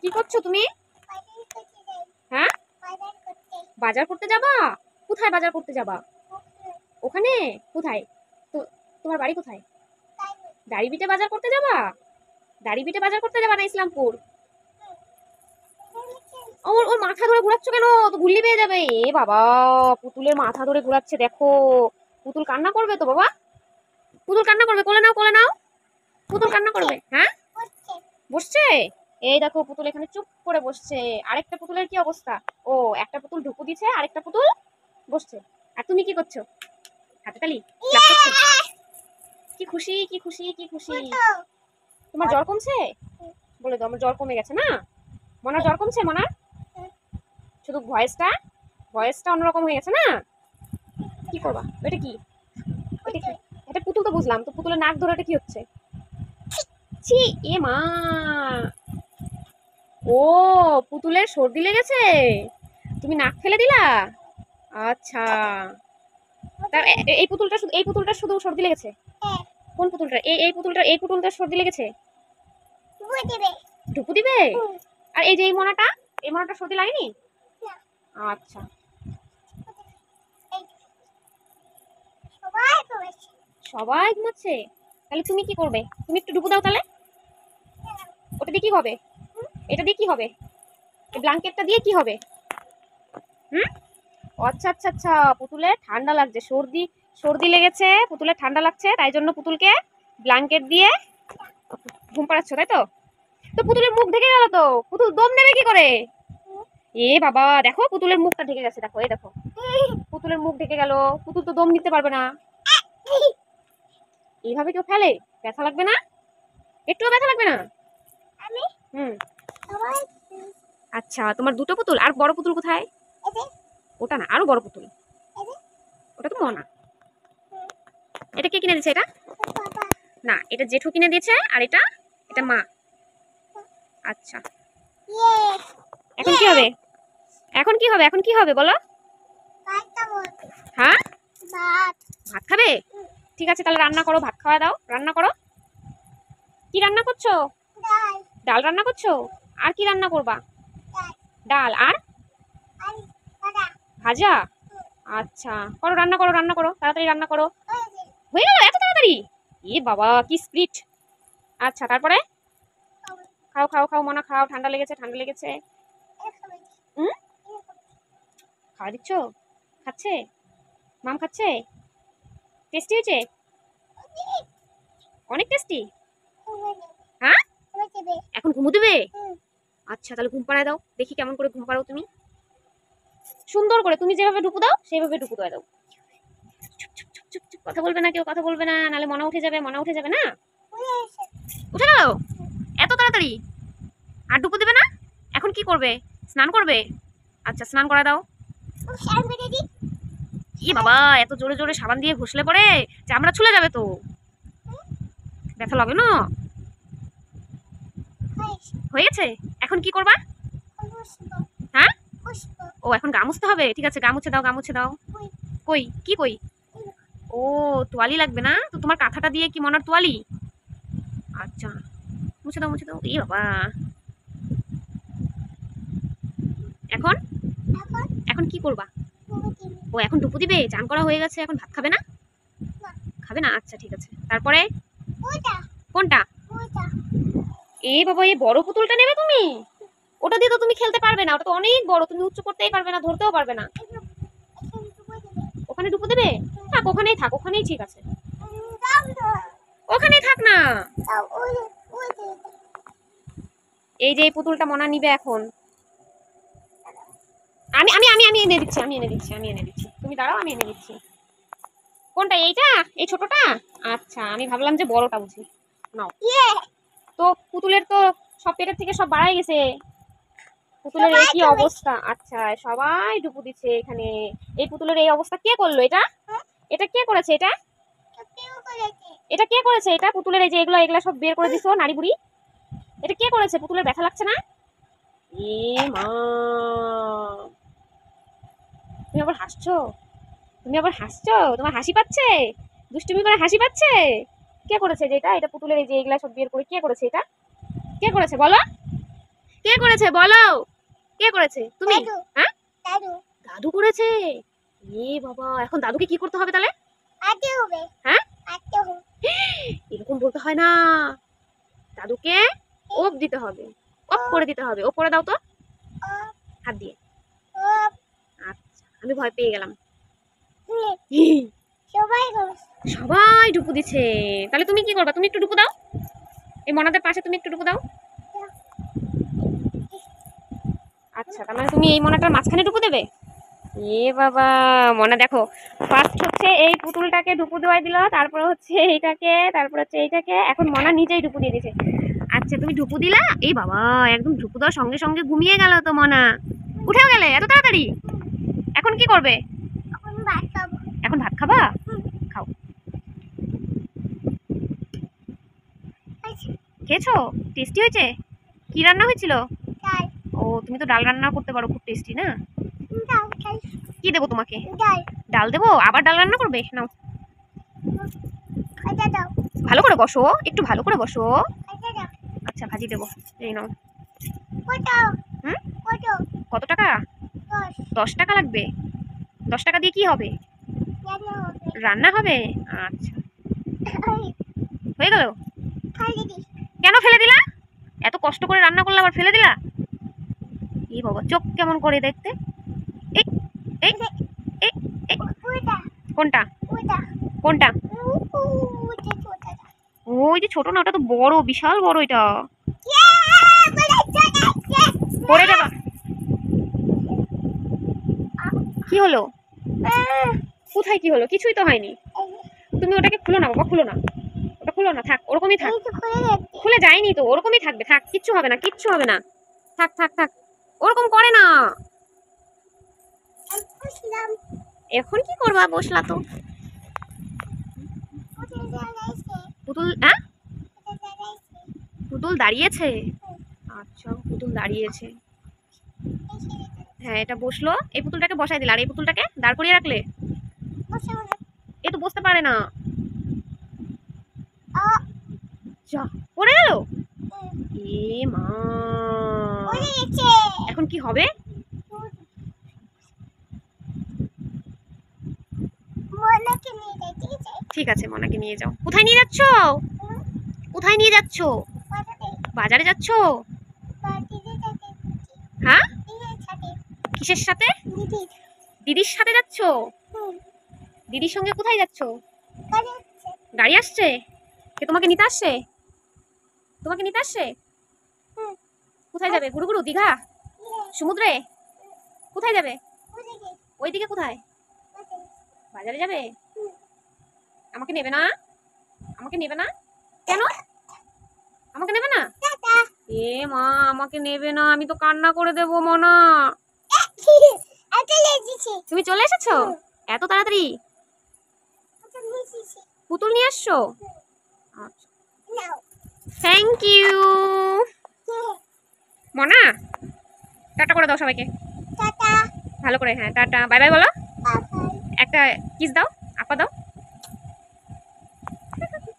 কি করছো তুমি? হ্যাঁ, বাজার করতে যাবা? কোথায় বাজার করতে যাবা? ওখানে? কোথায়? তো তোমার বাড়ি কোথায়? দাড়িভিটে বাজার করতে যাবা? দাড়িভিটে বাজার করতে যাবা না ইসলামপুর? ওর ওর মাথা ধরে ঘোরাচ্ছ কেন? তো গুল্লি পেয়ে যাবে। এ বাবা, পুতুলের মাথা ধরে ঘোরাচ্ছে দেখো। পুতুল কান্না করবে তো বাবা। পুতুল কান্না করবে, কোলে নাও কোলে নাও। পুতুল কান্না করবে। হ্যাঁ, বসছে। এই দেখো পুতুল এখানে চুপ করে বসছে। আরেকটা পুতুলের কি অবস্থা? ও, একটা পুতুল ঢুকু দিছে, আরেকটা পুতুল বসছে। আর তুমি কি করছো? হাতে তালি ক্লাপ করছো? কি খুশি কি খুশি কি খুশি। তোমার জ্বর কমছে? বলে দাও আমার জ্বর কমে গেছে না। মনার জ্বর কমছে? মনার শুধু ভয়েসটা ভয়েসটা অন্যরকম হয়ে গেছে না। কি করবা? এটা কি? এটা কি? এটা পুতুল তো বুঝলাম, তো পুতুলের নাক ধরে এটা কি হচ্ছে? ছি, এ মা। ও, পুতুলের সর্দি লেগেছে, তুমি নাক ফেলে দিলা। আচ্ছা, তার এই পুতুলটা শুধু সর্দি লেগেছে? কোন পুতুলটা? এই পুতুলটার সর্দি লেগেছে? ঢুকু দিবে? আর এই যে এই মনাটা সর্দি লাগেনি? আচ্ছা, সবাই ঘুমাচ্ছে। তাহলে তুমি কি করবে? তুমি একটু ঢুকু দাও তাহলে। ওটা দিয়ে কি হবে? এটা দিয়ে কি হবে? এই ব্ল্যাঙ্কেটটা দিয়ে কি হবে? হুম? ও আচ্ছা আচ্ছা আচ্ছা, পুতুলের ঠান্ডা লাগছে, সর্দি সর্দি লেগেছে, পুতুলের ঠান্ডা লাগছে, তাই জন্য পুতুলকে ব্ল্যাঙ্কেট দিয়ে ঘুম পাড়াচ্ছ, তাই তো? তো পুতুলের মুখ ঢেকে গেল তো, পুতুল দম নেবে কি করে? এ বাবা, দেখো পুতুলের মুখটা ঢেকে গেছে, দেখো এই দেখো, পুতুলের মুখ ঢেকে গেল। পুতুল তো দম নিতে পারবে না। এইভাবে কেউ ফেলে? ব্যথা লাগবে না? একটুও ব্যথা লাগবে না? হুম। আচ্ছা, তোমার দুটো পুতুল, আর বড় পুতুল কোথায়? ওটা না, আরো বড় পুতুল। ওটা তো মনা। এটা কে কিনে দিয়েছে? এটা না, এটা জেঠু কিনে দিয়েছে, আর এটা এটা মা। আচ্ছা, এখন কি হবে? এখন কি হবে? এখন কি হবে বলো? হ্যাঁ, ভাত খাবে? ঠিক আছে, তাহলে রান্না করো, ভাত খাওয়া দাও, রান্না করো। কি রান্না করছো? ডাল রান্না করছো? আর কি রান্না করবা? ডাল আর ভাজা? আচ্ছা, করো, রান্না করো, রান্না করো, তাড়াতাড়ি রান্না করো। হয়ে গেল এত তাড়াতাড়ি? এ বাবা, কি স্পিড। আচ্ছা, তারপরে খাও খাও খাও মনা, খাও, ঠান্ডা লেগেছে, ঠান্ডা লেগেছে। হুম, খাওয়া দিচ্ছ? খাচ্ছে? মাম খাচ্ছে? টেস্টি হয়েছে? অনেক টেস্টি। হ্যাঁ, এখন ঘুমু দেবে? আচ্ছা, তাহলে ঘুম পাড়ায় দাও, দেখি কেমন করে ঘুম পাড়াও তুমি। সুন্দর করে তুমি যেভাবে ডুবু দাও সেইভাবে ডুবু দেওয়া দাও। চুপ চুপ চুপ চুপ চুপ, কথা বলবে না, কেউ কথা বলবে না, নাহলে মনা উঠে যাবে, মনা উঠে যাবে না। উঠে দাও এত তাড়াতাড়ি? আর ডুবু দেবে না? এখন কি করবে? স্নান করবে? আচ্ছা, স্নান করা দাও। ই বাবা, এত জোরে জোরে সাবান দিয়ে ঘষলে পরে চামড়া ছুলে যাবে তো, ব্যথা লাগে না? হয়ে গেছে, এখন কি করবা? হ্যাঁ, ও এখন গা মুছতে হবে, ঠিক আছে, গা মুছে দাও, গা মুছে দাও। কই কি কই? ও, তোয়ালি লাগবে না তো? তোমার কাঁথাটা দিয়ে কি মনার তোয়ালি? আচ্ছা, মুছে দাও মুছে দাও। ই বাবা, এখন এখন কি করবা? ও, এখন ডুবু দিবে? চান করা হয়ে গেছে, এখন ভাত খাবে না? খাবে না, আচ্ছা ঠিক আছে, তারপরে কোনটা? এ বাবা, এই বড় পুতুলটা নেবে তুমি? ওটা দিয়ে তো তুমি খেলতে পারবে না, ওটা তো অনেক বড়, তুমি উঁচু করতেই পারবে না, ধরতেও পারবে না। ওখানে ডুবু দেবে? থাক, ওখানেই থাক, ওখানেই ঠিক আছে, ওখানেই থাক না। এই যে এই পুতুলটা মনা নিবে এখন। আমি আমি আমি আমি এনে দিচ্ছি, আমি এনে দিচ্ছি, আমি এনে দিচ্ছি, তুমি দাঁড়াও, আমি এনে দিচ্ছি। কোনটা? এইটা? এই ছোটটা? আচ্ছা, আমি ভাবলাম যে বড়টা বুঝি। নাও। তো পুতুলের তো সব পেটের থেকে সব বাড়াই গেছে, পুতুলের এই কি অবস্থা। আচ্ছা, সবাই ডুবু দিচ্ছে এখানে। এই পুতুলের এই অবস্থা কে করলো? এটা এটা কে করেছে? এটা এটা কে করেছে? এটা পুতুলের এই যে এগুলা এগুলা সব বের করে দিছো নারী বুড়ি, এটা কে করেছে? পুতুলের ব্যথা লাগছে না? এ মা, তুমি আবার হাসছো? তুমি আবার হাসছো? তোমার হাসি পাচ্ছে? দুষ্টুমি করে হাসি পাচ্ছে? কে করেছে যে এটা? এটা পুতুলের এই যে এগুলা সব বের করে কে করেছে? এটা কে করেছে বলো? কে করেছে বলো? কে করেছে? তুমি? হ্যাঁ, দাদু দাদু করেছে। এ বাবা, এখন দাদুকে কি করতে হবে তাহলে? আতে হবে। হ্যাঁ, আতে হবে। এরকম বলতে হয় না, দাদুকে অফ দিতে হবে, অফ করে দিতে হবে। অফ করে দাও তো হাত দিয়ে। আচ্ছা, আমি ভয় পেয়ে গেলাম। সবাই করবে। সবাই ডুবু দিচ্ছে, তাহলে তুমি কি করবা? তুমি একটু ডুবু দাও, এই মনাদের পাশে তুমি একটু ডুবু দাও। আচ্ছা, তার মানে তুমি এই মনাটার মাঝখানে ডুবু দেবে? এ বাবা, মনা দেখো, ফার্স্ট হচ্ছে এই পুতুলটাকে ডুবু দেওয়াই দিল, তারপর হচ্ছে এইটাকে, তারপর হচ্ছে এইটাকে, এখন মনা নিজেই ডুবু দিয়ে দিয়েছে। আচ্ছা, তুমি ডুবু দিলা? এই বাবা, একদম ডুবু দেওয়ার সঙ্গে সঙ্গে ঘুমিয়ে গেল তো মনা। উঠেও গেলে এত তাড়াতাড়ি? এখন কি করবে? এখন ভাত খাবো। এখন ভাত খাবা? খাও। খেয়েছো? টেস্টি হয়েছে? কি রান্না হয়েছিল? ডাল ও, তুমি তো ডাল রান্না করতে পারো, খুব টেস্টি না? ডাল খাই। কি দেবো তোমাকে? ডাল ডাল দেবো? আবার ডাল রান্না করবে? নাও, খাইতে দাও। ভালো করে বসো, একটু ভালো করে বসো। খাইতে দাও। আচ্ছা, ভাজি দেবো, এই নাও। কত? হুম, কত? কত টাকা? 10 10 টাকা লাগবে? 10 টাকা দিয়ে কি হবে? জানো হবে। রান্না হবে? আচ্ছা, হয়ে গেল? খাইতে দি। কেন ফেলে দিলা? এত কষ্ট করে রান্না করলে আবার ফেলে দিলা? এই বাবা, চোখ কেমন করে দেখতে। এই এই এই এই, ওটা কোনটা? ওটা কোনটা? ওটা ছোটা। ওই যে ছোট না, ওটা তো বড়, বিশাল বড় এটা। বলে ছোটা। পড়ে যাবা। কি হলো? কোথায় কি হলো? কিছুই তো হয়নি। তুমি ওটাকে খুলো না বাবা, খুলো না, ওটা খুলো না, থাক ওরকমই থাক। এই তো খুলে গেছে। খুলে যায়নি তো, ওরকমই থাকবে, থাক, কিচ্ছু হবে না, কিচ্ছু হবে না, থাক থাক থাক, ওরকম করে না। বসলাম। এখন কি করবা? বসলা তো। ওটা দাঁড়াইছে। পুতুল, হ্যাঁ, ওটা দাঁড়াইছে। পুতুল দাঁড়িয়েছে। আচ্ছা, পুতুল দাঁড়িয়েছে। হ্যাঁ, এটা বসলো, এই পুতুলটাকে বসাই দিলে, আর এই পুতুলটাকে দাঁড় করিয়ে রাখলে। বসে বসে। এ তো বসতে পারে না। আ যা, পড়ে গেল। এ মা, পড়ে গেছে। এখন কি হবে? মনাকে নিয়ে যাই, ঠিক আছে? ঠিক আছে, মনাকে নিয়ে যাও। কোথায় নিয়ে যাচ্ছ? কোথায় নিয়ে যাচ্ছ? বাজারে বাজারে যাচ্ছ? দিদির সাথে। হ্যাঁ, দিদির সাথে। কিসের সাথে? দিদির। দিদির সাথে যাচ্ছ? হুম। দিদির সঙ্গে কোথায় যাচ্ছ? গাড়ি হচ্ছে। গাড়ি আসছে? কে তোমাকে নিতে আসছে? তোমাকে নিতে আসছে? হুম। কোথায় যাবে? ঘুরু ঘুরু দীঘা? সমুদ্রে? কোথায় যাবে? ওদিকে। ওইদিকে কোথায়? ওদিকে। বাজারে যাবে? হুম। আমাকে নেবে না? আমাকে নেবে না কেন? আমাকে নেবে না? টাটা। এ মা, আমাকে নেবে না, আমি তো কান্না করে দেবো মনা। এটা লেগেছে। তুমি চলে এসেছো এত তাড়াতাড়ি? এটা লেগেছে। পুতুল নিয়ে আসছো? আচ্ছা, নাও। থ্যাংক ইউ মনা। টাটা করে দাও সবাইকে, টাটা। ভালো করে। হ্যাঁ, টাটা, বাই বাই বলো। বাই। একটা কিস দাও, আপা দাও। ওটা দেখে